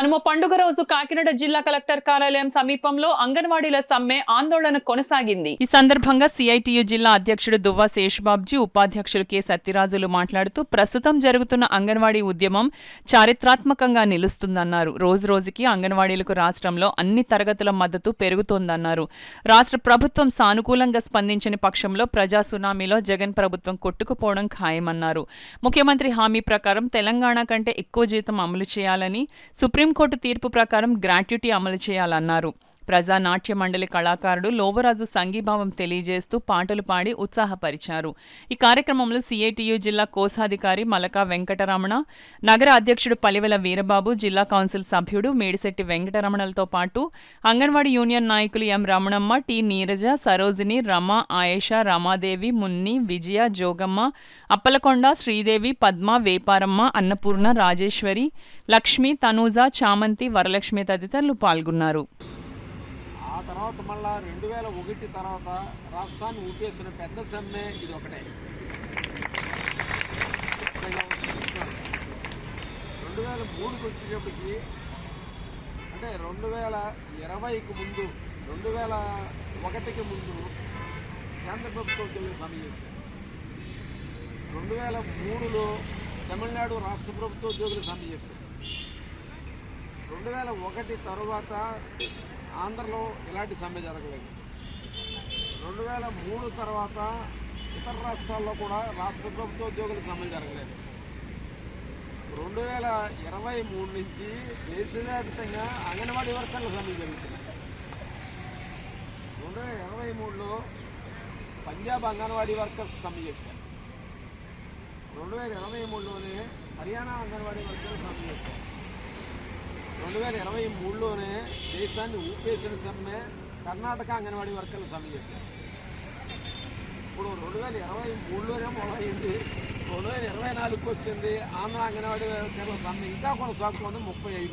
కనుమ పండుగ రోజు కాకినాడ జిల్లా కలెక్టర్ కార్యాలయం సమీపంలో అంగన్వాడీల సమ్మె ఆందోళన కొనసాగింది. ఈ సందర్భంగా సిఐటియు జిల్లా అధ్యక్షుడు దువ్వ శేషబాబ్జీ, ఉపాధ్యక్షులు కె సత్యరాజులు మాట్లాడుతూ ప్రస్తుతం జరుగుతున్న అంగన్వాడీ ఉద్యమం చారిత్రాత్మకంగా నిలుస్తుందన్నారు. రోజురోజుకి అంగన్వాడీలకు రాష్ట్రంలో అన్ని తరగతుల మద్దతు పెరుగుతోందన్నారు. రాష్ట్ర ప్రభుత్వం సానుకూలంగా స్పందించని పక్షంలో ప్రజా సునామీలో జగన్ ప్రభుత్వం కొట్టుకుపోవడం ఖాయమన్నారు. ముఖ్యమంత్రి హామీ ప్రకారం తెలంగాణ కంటే ఎక్కువ జీతం అమలు చేయాలని, సుప్రీంకోర్టు తీర్పు ప్రకారం గ్రాట్యుటీ అమలు చేయాలన్నారు. ప్రజా నాట్య మండలి కళాకారుడు లోవరాజు సంఘీభావం తెలియజేస్తూ పాటలు పాడి ఉత్సాహపరిచారు. ఈ కార్యక్రమంలో సిఐటియు జిల్లా కోశాధికారి మలకా వెంకటరమణ, నగర అధ్యక్షుడు పలివెల వీరబాబు, జిల్లా కౌన్సిల్ సభ్యుడు మేడిశెట్టి వెంకటరమణలతో పాటు అంగన్వాడీ యూనియన్ నాయకులు ఎం రమణమ్మ, టి నీరజ, సరోజిని, రమ, ఆయేషా, రమాదేవి, మున్ని, విజయ, జోగమ్మ, అప్పలకొండ, శ్రీదేవి, పద్మ, వేపారమ్మ, అన్నపూర్ణ, రాజేశ్వరి, లక్ష్మి, తనూజ, చామంతి, వరలక్ష్మి తదితరులు పాల్గొన్నారు. ఆ తర్వాత మళ్ళా 2001 తర్వాత రాష్ట్రాన్ని ఊపేసిన పెద్ద సమ్మె ఇది ఒకటే. 2003కి వచ్చేటప్పటికి, అంటే 2020కి ముందు, 2001కి ముందు కేంద్ర ప్రభుత్వం ఉద్యోగులు సమ్మె చేశారు. 2003లో తమిళనాడు రాష్ట్ర ప్రభుత్వ ఉద్యోగులు సమ్మె చేశారు. 2001 తర్వాత ఆంధ్రలో ఇలాంటి సమ్మె జరగలేదు. 2003 తర్వాత ఇతర రాష్ట్రాల్లో కూడా రాష్ట్ర ప్రభుత్వ ఉద్యోగుల సమ్మె జరగలేదు. 2023 నుంచి దేశవ్యాప్తంగా అంగన్వాడీ వర్కర్ల సమ్మె జరుగుతుంది. 2023లో పంజాబ్ అంగన్వాడీ వర్కర్స్ సమ్మె చేశారు. 2023లోనే హర్యానా అంగన్వాడీ వర్కర్లు సమ్మె చేశారు. 2023లోనే దేశాన్ని ఊపేసిన సమ్మె కర్ణాటక అంగన్వాడీ వర్కర్లు సమ్మె చేశారు. ఇప్పుడు 2023లోనే మొదలైంది, 2024కి వచ్చింది. ఆంధ్ర అంగన్వాడీ వర్కర్ల సమ్మె ఇంకా కొనసాగుతుంది. 35